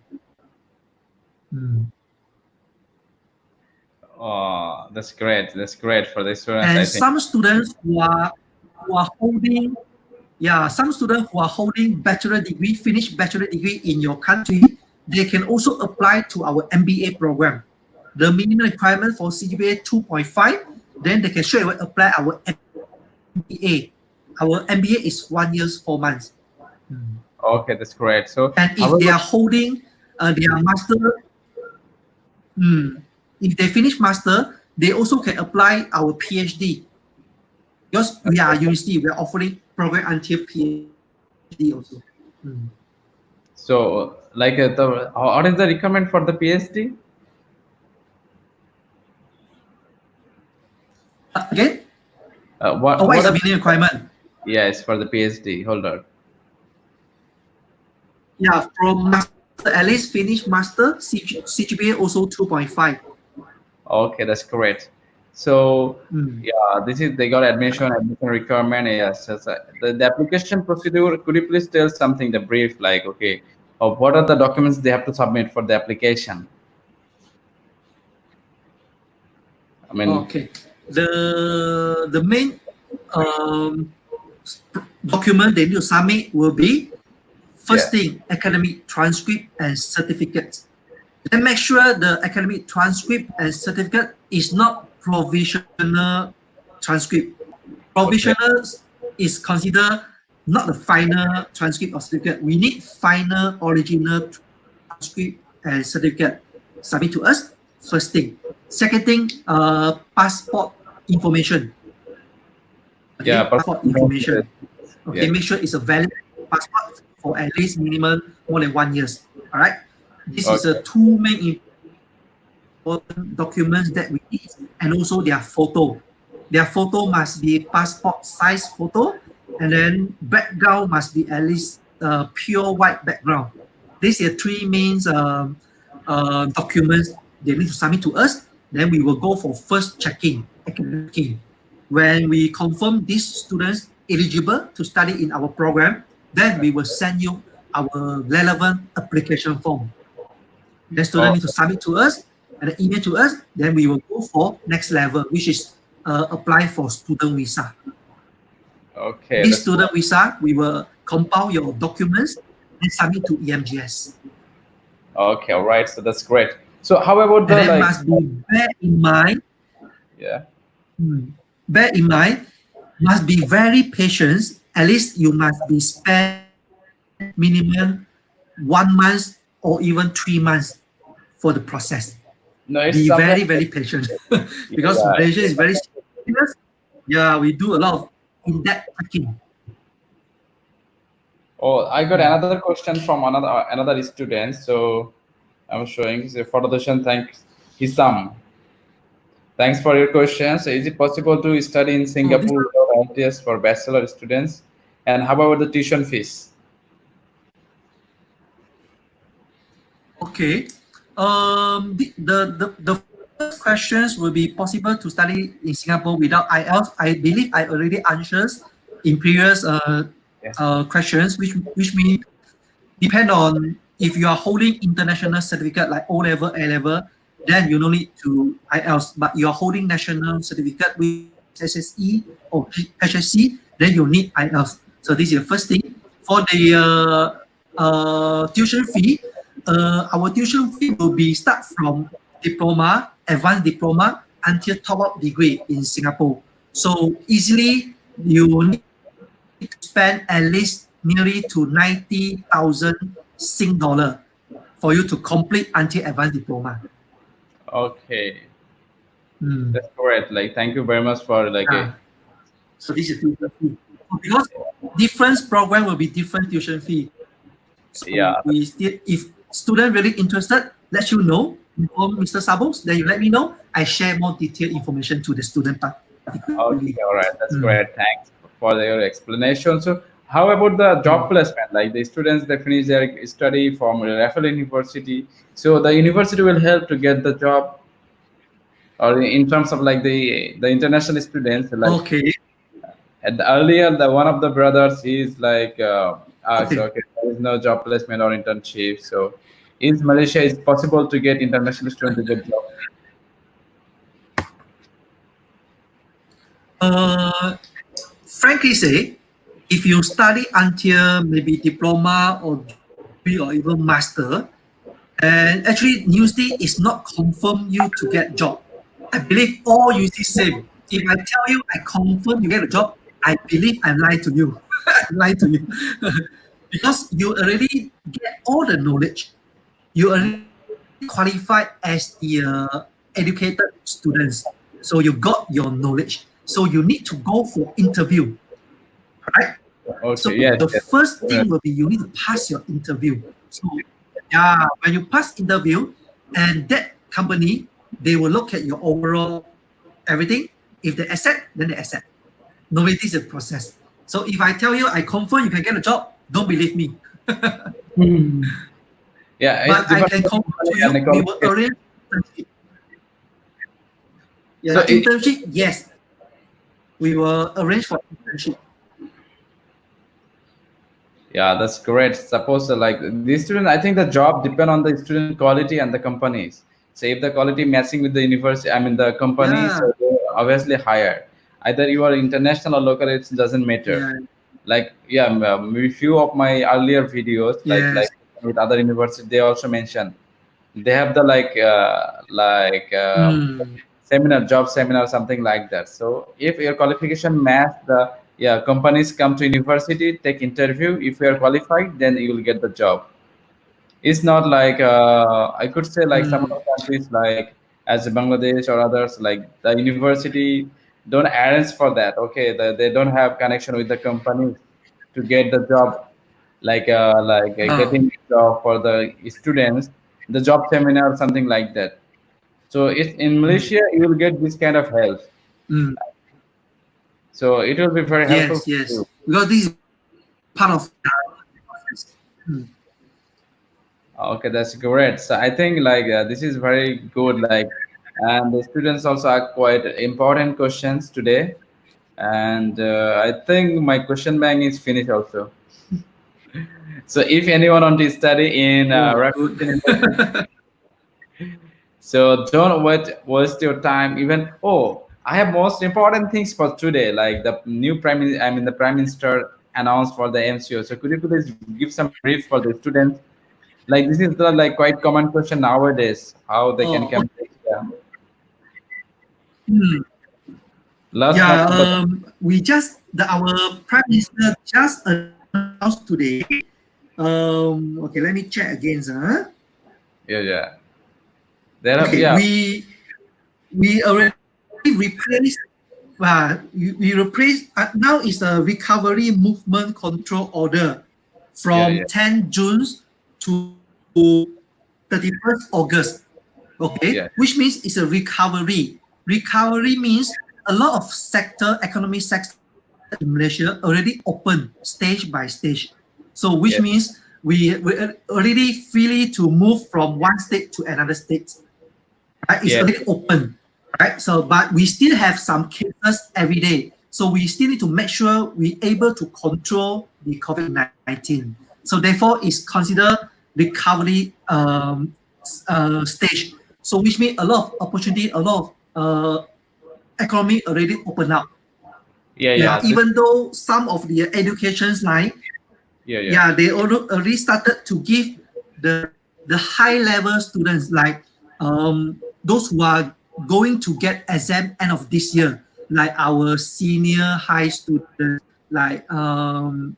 Oh, that's great. That's great for the students. And some students who are holding, some students who are holding bachelor degree, finish bachelor degree in your country, they can also apply to our MBA program. The minimum requirement for CGPA 2.5, then they can straight away apply our MBA. Our MBA is 1 year, 4 months. Okay, that's great. So, and if they are holding their master, if they finish master, they also can apply our PhD. Because we are a university, we are offering program until PhD also. So, like, what is the requirement for the PhD? Again? What is the minimum requirement? Yes, for the PhD holder. Yeah, from master, at least finish master, CGPA also 2.5. Okay, that's great. So this is they got admission requirement. Yes, the application procedure. Could you please tell something, the brief, like what are the documents they have to submit for the application? I mean, Okay. The main document they need to submit will be first thing, academic transcript and certificate. Then make sure the academic transcript and certificate is not provisional transcript. Provisional is considered not the final transcript or certificate. We need final original transcript and certificate. Submit to us, first thing. Second thing, passport information. Okay, yeah, passport information. Okay, Yeah. make sure it's a valid passport for at least minimum more than 1 year. All right. This is the two main important documents that we need, and also their photo. Their photo must be passport size photo, and then background must be at least pure white background. These are three main documents they need to submit to us. Then we will go for first checking, academic checking. When we confirm these students eligible to study in our program, then we will send you our relevant application form. The student need to submit to us and email to us. Then we will go for next level, which is apply for student visa. Okay. This student visa, we will compile your documents and submit to EMGS. Okay, all right. So that's great. So how about the And then like? must be bear in mind. Yeah. Bear in mind, must be very patient. At least you must be spend minimum 1 month or even 3 months for the process. No, it's Be something. very patient because Yeah. Malaysia is very serious. Yeah, we do a lot of in-depth checking. Oh, I got another question from another student. So I'm showing the Foundation. Thanks, Hisam. Thanks for your question. So is it possible to study in Singapore without IELTS for bachelor students? And how about the tuition fees? Okay. The first questions will be possible to study in Singapore without IELTS. I believe I already answered in previous questions, which means depend on if you are holding international certificate like O level, A level, then you don't need to IELTS. But you are holding national certificate with SSE or HSC, then you need IELTS. So this is the first thing. For the tuition fee, our tuition fee will be start from diploma, advanced diploma, until top-up degree in Singapore. So easily you need to spend at least nearly to 90,000 Sing dollar for you to complete until advanced diploma. Okay, that's correct. Like, thank you very much for like. So this is tuition fee. Because different program will be different tuition fee. So we still, if student really interested, let you know, inform Mr. Sabos, then you let me know. I share more detailed information to the student part. Okay, all right, that's great. Thanks for your explanation. So, how about the job placement? Like the students, they finish their study from Raffles University, so the university will help to get the job, or in terms of like the international students. Like, okay. at the earlier, the one of the brothers is like, Okay. so, okay, there is no job placement or internship. So, in Malaysia, it's possible to get international student to get job. Frankly say, if you study until maybe diploma or degree or even master, and actually university is not confirm you to get job. I believe all university same. If I tell you I confirm you get a job, I believe I'm lying to you. I'm lying to you. Because you already get all the knowledge. You already qualified as the educated students. So you got your knowledge. So you need to go for interview. Right? Okay, So yes, the yes. first thing will be you need to pass your interview. So yeah, when you pass interview, and that company, they will look at your overall everything. If they accept, then they accept. Normally this is the process. So if I tell you I confirm you can get a job, don't believe me. Yeah, But I can confirm to you, we will arrange internship. Yeah, So internship, yes. We will arrange for internship. Yeah, that's great. Suppose like the student, I think the job depend on the student quality and the companies. So if the quality matching with the university, I mean the company, Yeah. so they obviously hire. Either you are international or local, it doesn't matter. Yeah. Like yeah, maybe few of my earlier videos, like Yes. with other universities, they also mention they have the Mm. seminar, job seminar, something like that. So if your qualification match the, yeah, companies come to university, take interview. If you are qualified, then you will get the job. It's not like I could say like some Mm. other countries like as Bangladesh or others, like the university don't arrange for that. Okay, they don't have connection with the companies to get the job, Oh. getting job for the students, the job seminar or something like that. So it's in Mm. Malaysia you will get this kind of help. Mm. So it will be very helpful Yes. for you. Yes. Because this is part of the process. Mm. Okay, that's great. So I think this is very good. And the students also are quite important questions today. And I think my question bank is finished also. So if anyone want to study in Oh, Raffles good. University, so don't waste your time. Even I have most important things for today, like the new I mean the prime minister announced for the MCO. So could you please give some brief for the students? Like this is the like quite common question nowadays, how they can Oh, come to Asia. mm. Last Yeah. November. We just our prime minister just announced today. Okay. Let me check again, sir. Yeah, yeah. There are, Okay. yeah, We already replaced. We replaced. Now is a recovery movement control order yeah, from yeah, 10 June to 31st August. Okay, yeah, which means it's a recovery. Recovery means a lot of economic sector in Malaysia already open stage by stage. So which yeah, means we already freely to move from one state to another state. Right? It's yeah, already open, right? So but we still have some cases every day. So we still need to make sure we're able to control the COVID-19. So therefore, it's considered recovery stage. So which means a lot of opportunity, a lot of economy already open up. yeah, Yeah, yeah. even though some of the educations like Yeah, yeah, yeah, they already started to give the high level students like those who are going to get exam end of this year, like our senior high students, like in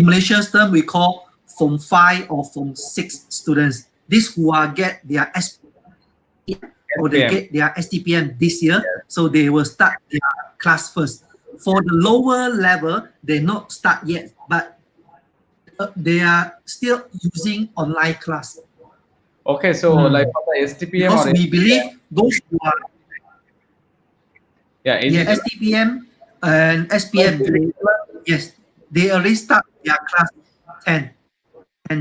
Malaysia's term we call Form 5 or Form 6 students. These who are get their or they SPM. get their STPM this year, Yeah, so they will start their class first. For the lower level, they not start yet, but they are still using online class. okay, so like Mm. for the STPM Because or we SPM, believe those who are yeah, is yeah it STPM and SPM, yes, they already start their class 10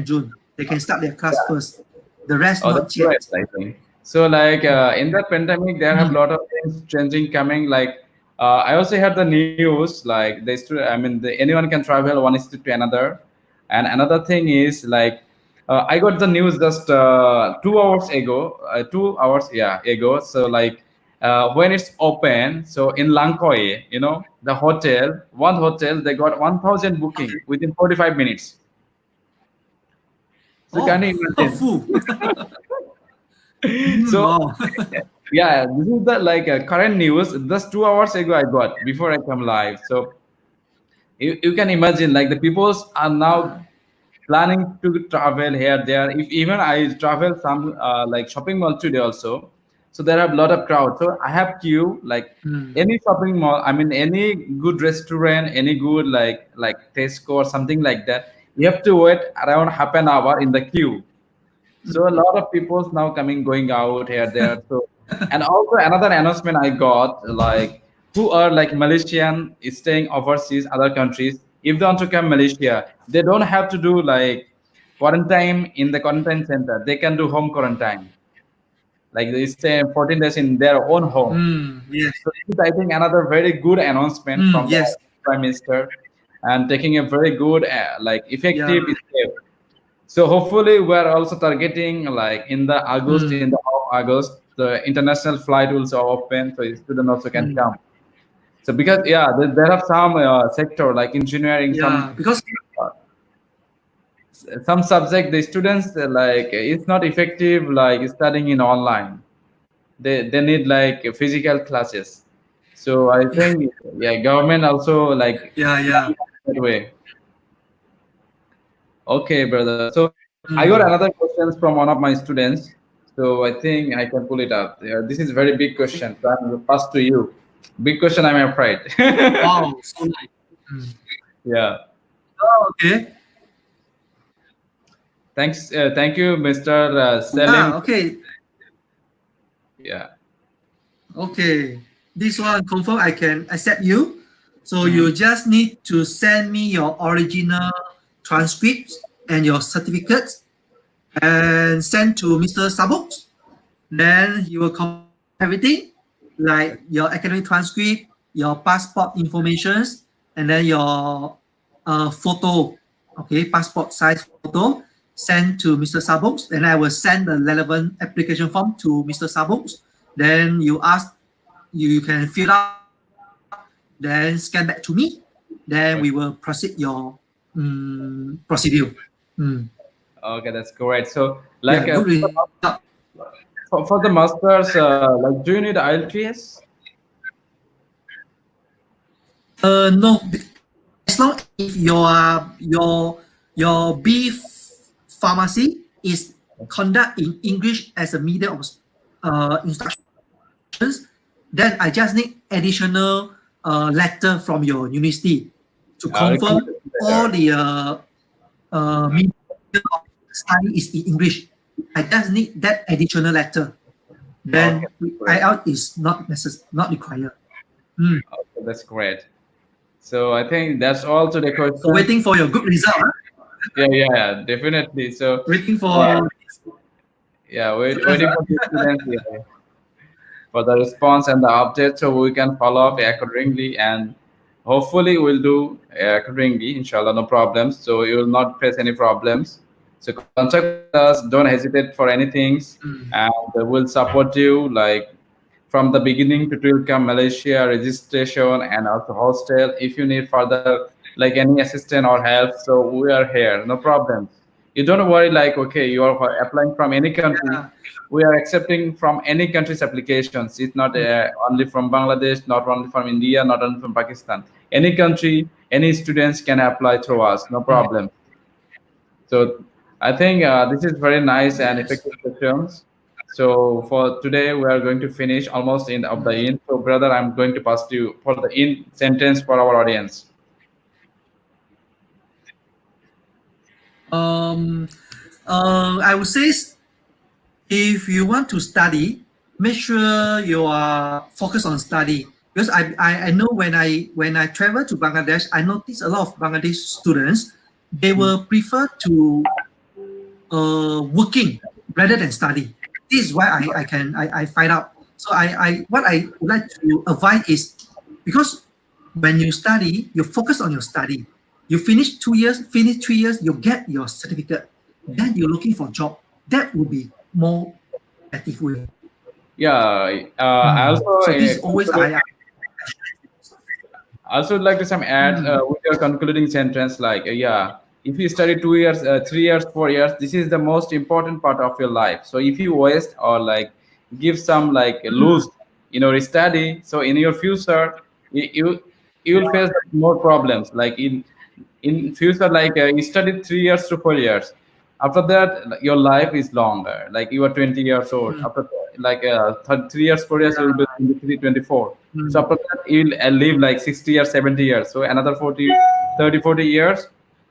June. They can start their class first. The rest oh, that's not great, yet. I think. So in the pandemic, there have a Mm. lot of things changing coming. I also heard the news like I mean anyone can travel one state to another, and another thing is I got the news just 2 hours ago, 2 hours yeah ago. So when it's open, so in Langkoi, the one hotel they got 1,000 booking within 45 minutes. So can Oh, you imagine? full. Mm, So wow. yeah, this is the current news. Just 2 hours ago I got before I come live. So you can imagine like the peoples are now planning to travel here there. If even I travel some shopping mall today also, so there are a lot of crowd. So I have queue like Mm. any shopping mall. I mean any good restaurant, any good Tesco or something like that. You have to wait around half an hour in the queue. So a lot of people's now coming, going out here, there. So, and also another announcement I got, who are like Malaysian is staying overseas, other countries. If they want to come Malaysia, they don't have to do quarantine in the quarantine center. They can do home quarantine. Like they stay 14 days in their own home. Mm. Yes. So this is, I think, another very good announcement Mm. from the Yes. Prime Minister, and taking a very good, Yeah. effective step. So hopefully we're also targeting like in the August, in Mm. the August, the international flight will open, so student also can come. So because there are some sector like engineering, Yeah, because some subject the students like it's not effective like studying in online. They need like physical classes. So I think government also like yeah. that way. Okay, brother. So I got Mm. another questions from one of my students. So I think I can pull it up. This is very big question. So I'm pass to you. Big question, I'm afraid. Wow, so nice. Mm. Yeah. Oh, okay. Thank you, Mr. Selim. Okay. Yeah. Okay. This one confirm I can accept you. So Mhm. you just need to send me your original transcripts and your certificates and send to Mr. Sabok. Then he will complete everything like your academic transcript, your passport informations, and then your photo, okay, passport size photo, send to Mr. Sabok. Then I will send the relevant application form to Mr. Sabok. Then you can fill up, then scan back to me. Then we will proceed your procedure. Mm. Okay, that's great. So Yeah, like good result. for the masters, like do you need IELTS? No, as long if your B pharmacy is conduct in English as a medium of instructions, then I just need additional letter from your university to confirm Recommendation all letter. the medium of study is in English. I just need that additional letter. Okay, Then great. IELTS is not required. Mm. Okay, that's great. So I think that's all to the So question. waiting for your good result. Huh? Yeah, definitely. So Waiting uh, for waiting for the students for the response and the update, so we can follow up accordingly, and hopefully we'll do accordingly. Inshallah, no problems. So you will not face any problems. So contact with us. Don't hesitate for anything, and we'll support you like from the beginning to till come Malaysia registration and also hostel. If you need further like any assistance or help, so we are here. No problems. You don't worry like okay, you are applying from any country. yeah. We are accepting from any country's applications. It's not only from Bangladesh, not only from India, not only from Pakistan. Any country, any students can apply through us. No Mm. problem. So I think this is very nice and Yes. effective questions. So for today, we are going to finish almost in of the in. So brother, I'm going to pass to you for the in sentence for our audience. Um, I would say if you want to study, make sure you are focused on study. Because I know when I travel to Bangladesh, I notice a lot of Bangladesh students they will prefer to working rather than study. This is why I find out. So what I would like to advise is because when you study, you focus on your study. You finish 2 years, finish 3 years, you get your certificate. Then you're looking for job. That would be more effective way. Yeah, I also So this is always I also would like to some add mm, with your concluding sentence like if you study 2 years, 3 years, 4 years, this is the most important part of your life. So if you waste or like give some like lose study, so in your future you will face more problems. Like in future, like you studied 3 years to 4 years. After that, like, your life is longer. Like you are 20 years old. mm, After like 3 years, 4 years, you will be yeah, 23, 24. So mm, after that, you'll live like 60 or 70 years. So another 40, 30, 40 years.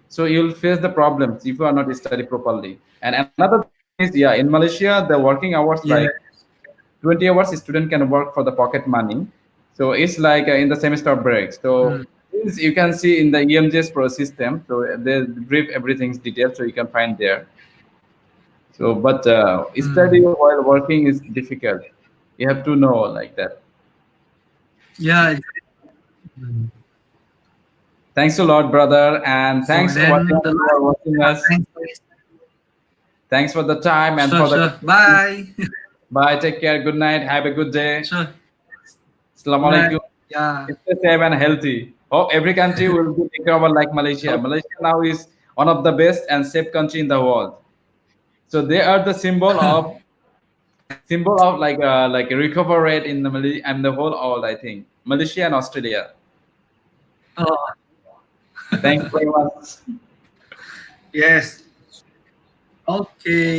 So you'll face the problems if you are not study properly. And another thing is, in Malaysia, the working hours like yeah. 20 hours student can work for the pocket money. So it's like in the semester break. So Mm, this you can see in the EMGS Pro system. So they brief everything's detailed, so you can find there. So, but study mm. while working is difficult. You have to know like that. Yeah. Mm. Thanks a lot, brother, and So thanks and then the for last, watching us. thanks. Thanks for the time and Sure, for the sure. Bye. Bye. Take care. Good night. Have a good day. Sure. Good night. Assalamualaikum. Yeah. Stay safe and healthy. Hope every country will be recovered like Malaysia. Okay. Malaysia now is one of the best and safe country in the world. So they are the symbol of like a recovery rate in the and the whole world. I think Malaysia and Australia. Oh, Thank you very much. yes. Okay.